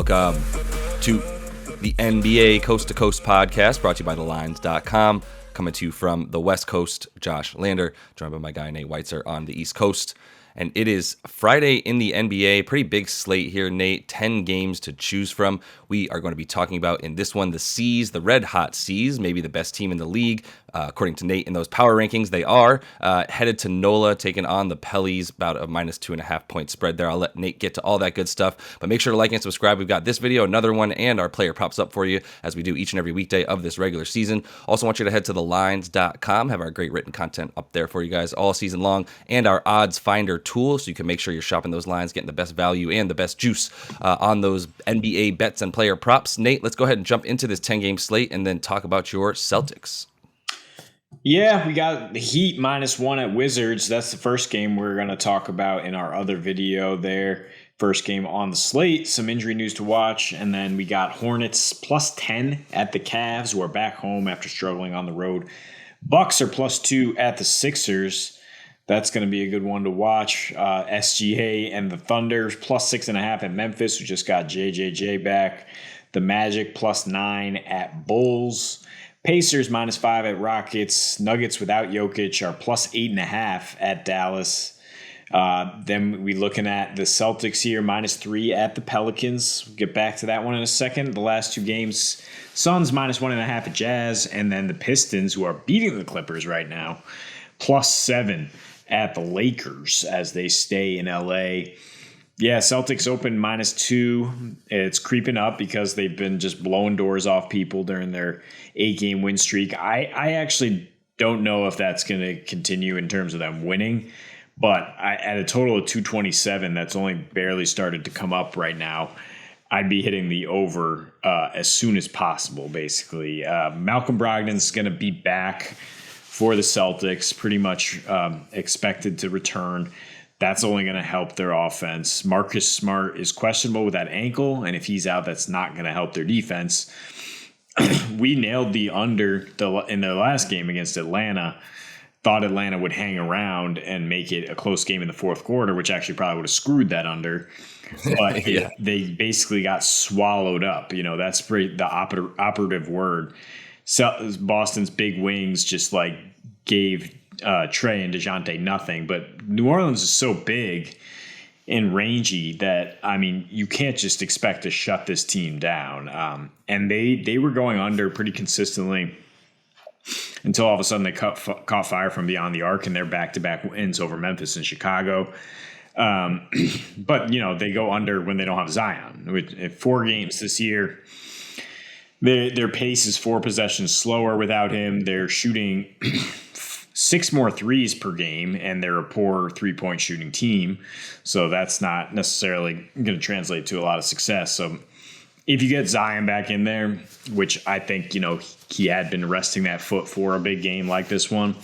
Welcome to the NBA Coast to Coast podcast brought to you by thelines.com. Coming to you from the West Coast, Josh Lander, joined by my guy Nate Weitzer on the East Coast. And it is Friday in the NBA. Pretty big slate here, Nate. 10 games to choose from. We are going to be talking about in this one the C's, the red hot C's, maybe the best team in the league. According to Nate in those power rankings, they are headed to NOLA, taking on the Pellies, about a minus 2.5 point spread there. I'll let Nate get to all that good stuff, but make sure to like and subscribe. We've got this video, another one, and our player props up for you as we do each and every weekday of this regular season. Also want you to head to thelines.com, have our great written content up there for you guys all season long, and our odds finder tool, so you can make sure you're shopping those lines, getting the best value and the best juice on those NBA bets and player props. Nate, let's go ahead and jump into this 10-game slate and then talk about your Celtics. Yeah, we got the Heat -1 at Wizards. That's the first game we're going to talk about in our other video there. First game on the slate, some injury news to watch. And then we got Hornets +10 at the Cavs, who are back home after struggling on the road. Bucks are +2 at the Sixers. That's going to be a good one to watch. SGA and the Thunder +6.5 at Memphis, who just got JJJ back. The Magic +9 at Bulls. Pacers -5 at Rockets. Nuggets without Jokic are +8.5 at Dallas. Then we looking at the Celtics here, -3 at the Pelicans. We'll get back to that one in a second. The last two games, Suns -1.5 at Jazz. And then the Pistons, who are beating the Clippers right now, +7 at the Lakers as they stay in LA. Yeah, Celtics open -2. It's creeping up because they've been just blowing doors off people during their 8-game win streak. I actually don't know if that's going to continue in terms of them winning, but at a total of 227, that's only barely started to come up right now. I'd be hitting the over as soon as possible, basically. Malcolm Brogdon's going to be back for the Celtics, pretty much expected to return. That's only going to help their offense. Marcus Smart is questionable with that ankle, and if he's out, that's not going to help their defense. We nailed the under in their last game against Atlanta. Thought Atlanta would hang around and make it a close game in the fourth quarter, which actually probably would have screwed that under. But yeah. They basically got swallowed up. You know, that's the operative word. So Boston's big wings just like gave Trey and DeJounte nothing, but New Orleans is so big and rangy that, I mean, you can't just expect to shut this team down. And they were going under pretty consistently until all of a sudden they caught fire from beyond the arc, and they're back-to-back wins over Memphis and Chicago. But, you know, they go under when they don't have Zion. In 4 games this year, their pace is 4 possessions slower without him. They're shooting 6 more threes per game, and they're a poor 3-point shooting team. So that's not necessarily going to translate to a lot of success. So if you get Zion back in there, which I think, you know, he had been resting that foot for a big game like this one,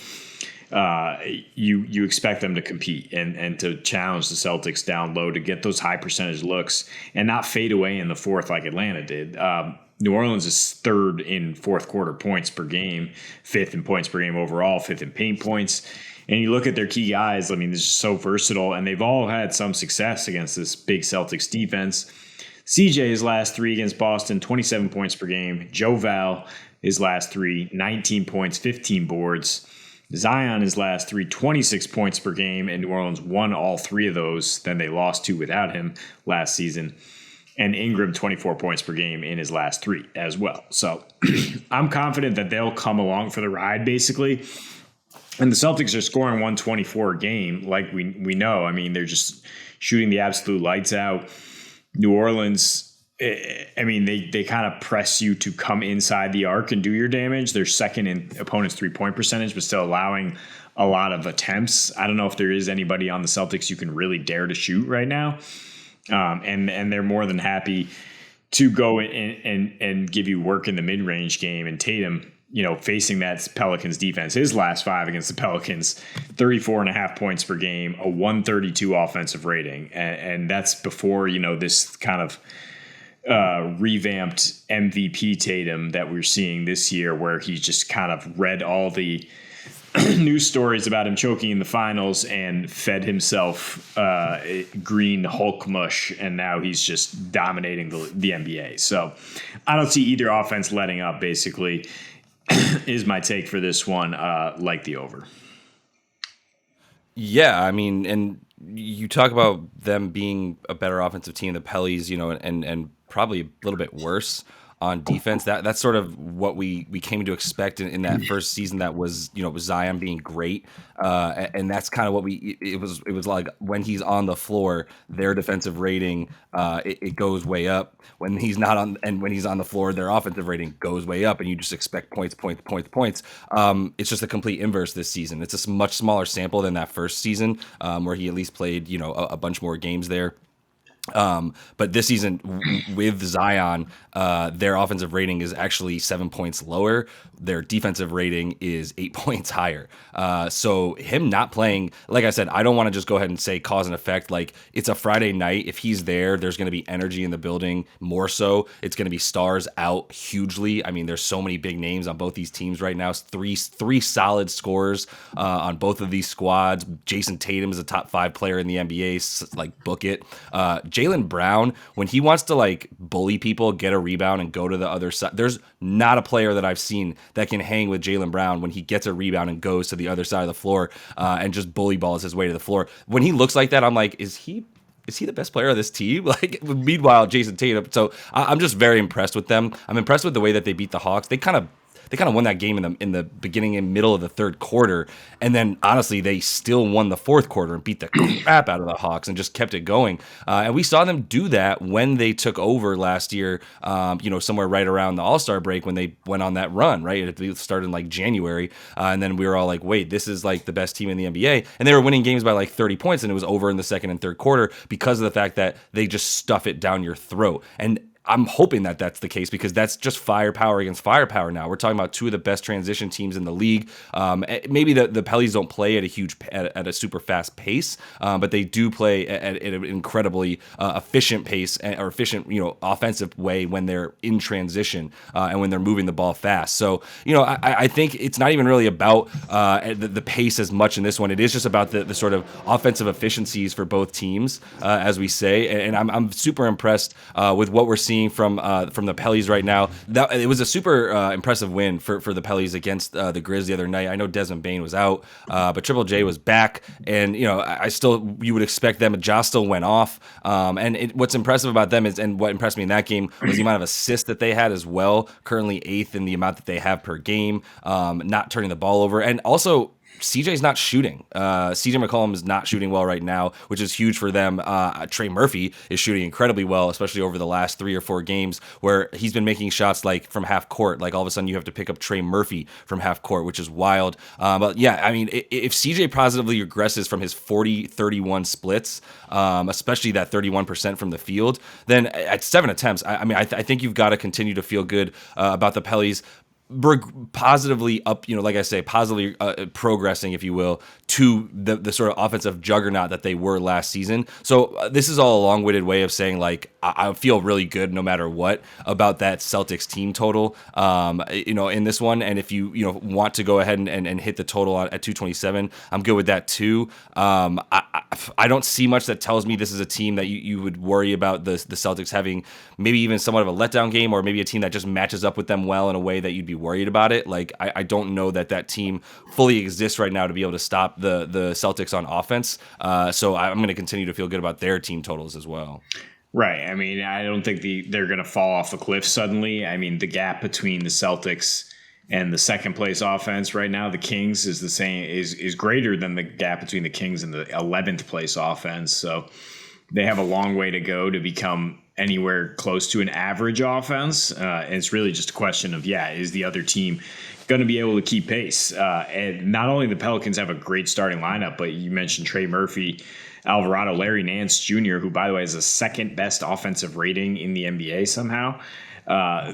you expect them to compete and to challenge the Celtics down low to get those high percentage looks and not fade away in the fourth like Atlanta did. New Orleans is 3rd in fourth quarter points per game, 5th in points per game overall, 5th in paint points. And you look at their key guys, I mean, they're just so versatile, and they've all had some success against this big Celtics defense. CJ, his last 3 against Boston, 27 points per game. Joe Val, his last 3, 19 points, 15 boards. Zion, his last 3, 26 points per game, and New Orleans won all 3 of those. Then they lost 2 without him last season. And Ingram, 24 points per game in his last 3 as well. So I'm confident that they'll come along for the ride, basically. And the Celtics are scoring 124 a game, like we know. I mean, they're just shooting the absolute lights out. New Orleans, I mean, they kind of press you to come inside the arc and do your damage. They're 2nd in opponents' 3-point percentage, but still allowing a lot of attempts. I don't know if there is anybody on the Celtics you can really dare to shoot right now. And they're more than happy to go and give you work in the mid-range game. And Tatum, you know, facing that Pelicans defense, his last 5 against the Pelicans, 34.5 points per game, a 132 offensive rating. And that's before, you know, this kind of revamped MVP Tatum that we're seeing this year, where he's just kind of read all the news stories about him choking in the finals and fed himself green Hulk mush, and now he's just dominating the NBA. So I don't see either offense letting up, basically, is my take for this one, like the over. Yeah, I mean, and you talk about them being a better offensive team, the Pellies, and probably a little bit worse on defense. That's sort of what we came to expect in that first season. That was with Zion being great, and that's kind of what it was like when he's on the floor. Their defensive rating it goes way up. When he's not on, and when he's on the floor, their offensive rating goes way up, and you just expect points. It's just a complete inverse this season. It's a much smaller sample than that first season, where he at least played a bunch more games there. But this season with Zion, their offensive rating is actually 7 points lower. Their defensive rating is 8 points higher. So him not playing, like I said, I don't want to just go ahead and say cause and effect. Like, it's a Friday night. If he's there, there's going to be energy in the building more so. It's going to be stars out hugely. I mean, there's so many big names on both these teams right now. Three solid scorers on both of these squads. Jason Tatum is a top 5 player in the NBA. Like, book it. Jaylen Brown, when he wants to like bully people, get a rebound, and go to the other side, there's not a player that I've seen that can hang with Jaylen Brown when he gets a rebound and goes to the other side of the floor and just bully balls his way to the floor. When he looks like that, I'm like, is he the best player of this team? Like, meanwhile, Jason Tatum. So I'm just very impressed with them. I'm impressed with the way that they beat the Hawks. They kind of won that game in the beginning and middle of the third quarter, and then honestly they still won the fourth quarter and beat the crap out of the Hawks and just kept it going. And we saw them do that when they took over last year. Somewhere right around the All-Star break when they went on that run. Right, it started in like January, and then we were all like, "Wait, this is like the best team in the NBA," and they were winning games by like 30 points, and it was over in the second and third quarter because of the fact that they just stuff it down your throat. And I'm hoping that that's the case, because that's just firepower against firepower now. We're talking about two of the best transition teams in the league. Maybe the Pellies don't play at a super fast pace, but they do play at an incredibly efficient pace, or efficient, offensive way when they're in transition and when they're moving the ball fast. So, I think it's not even really about the pace as much in this one. It is just about the sort of offensive efficiencies for both teams, as we say. And I'm super impressed with what we're seeing from the Pellies right now. It was a super impressive win for the Pellies against the Grizz the other night. I know Desmond Bane was out, but Triple J was back, and you would expect them. Josh still went off, and what's impressive about them is, and what impressed me in that game, was the amount of assists that they had as well. Currently 8th in the amount that they have per game, not turning the ball over, and also CJ's not shooting. CJ McCollum is not shooting well right now, which is huge for them. Trey Murphy is shooting incredibly well, especially over the last 3 or 4 games where he's been making shots like from half court. Like, all of a sudden you have to pick up Trey Murphy from half court, which is wild. But yeah, I mean, if CJ positively regresses from his 40-31 splits, especially that 31% from the field, then at 7 attempts, I think you've got to continue to feel good about the Pellies. Positively up, like I say, positively progressing, if you will, to the sort of offensive juggernaut that they were last season. So this is all a long-winded way of saying, like, I feel really good no matter what about that Celtics team total, in this one. And if you want to go ahead and hit the total at 227, I'm good with that too. I don't see much that tells me this is a team that you would worry about the Celtics having maybe even somewhat of a letdown game, or maybe a team that just matches up with them well in a way that you'd be worried about it. Like, I don't know that team fully exists right now to be able to stop the Celtics on offense. So I'm going to continue to feel good about their team totals as well. Right. I mean, I don't think they're going to fall off a cliff suddenly. I mean, the gap between the Celtics and the second place offense right now, the Kings, is the same, is greater than the gap between the Kings and the 11th place offense. So they have a long way to go to become anywhere close to an average offense. And it's really just a question of, is the other team going to be able to keep pace? And not only the Pelicans have a great starting lineup, but you mentioned Trey Murphy, Alvarado, Larry Nance Jr., who, by the way, is the second best offensive rating in the NBA somehow.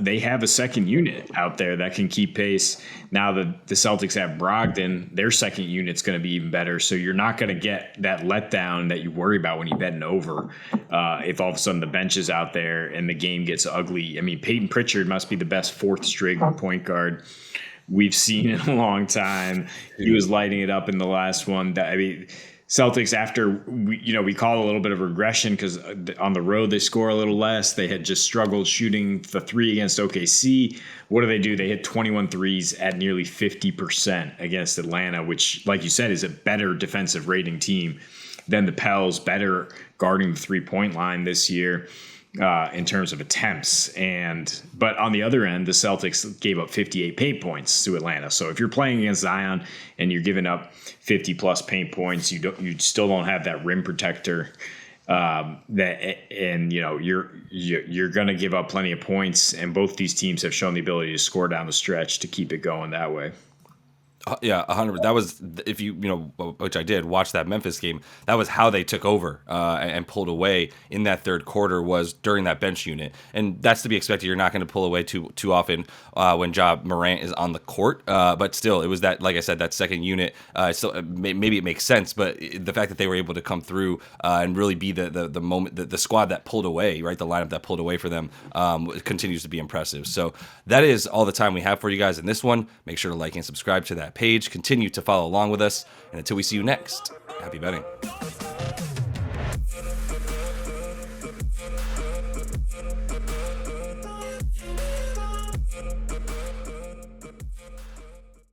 They have a second unit out there that can keep pace. Now the Celtics have Brogdon. Their second unit's going to be even better. So you're not going to get that letdown that you worry about when you bet an over. If all of a sudden the bench is out there and the game gets ugly. I mean, Peyton Pritchard must be the best fourth string point guard we've seen in a long time. He was lighting it up in the last one. Celtics, after we call a little bit of regression because on the road they score a little less. They had just struggled shooting the three against OKC. What do? They hit 21 threes at nearly 50% against Atlanta, which, like you said, is a better defensive rating team than the Pels, better guarding the 3-point line this year in terms of attempts. But on the other end, the Celtics gave up 58 paint points to Atlanta. So if you're playing against Zion and you're giving up 50 plus paint points, you still don't have that rim protector. You're going to give up plenty of points, and both these teams have shown the ability to score down the stretch to keep it going that way. Yeah, 100%. That was, if which I did, watch that Memphis game. That was how they took over and pulled away in that third quarter, was during that bench unit, and that's to be expected. You're not going to pull away too often when Ja Morant is on the court. But still, it was that, like I said, that second unit. So maybe it makes sense, but the fact that they were able to come through and really be the moment, the squad that pulled away, right, the lineup that pulled away for them, continues to be impressive. So that is all the time we have for you guys in this one. Make sure to like and subscribe to that page. Continue to follow along with us, and until we see you next, happy betting.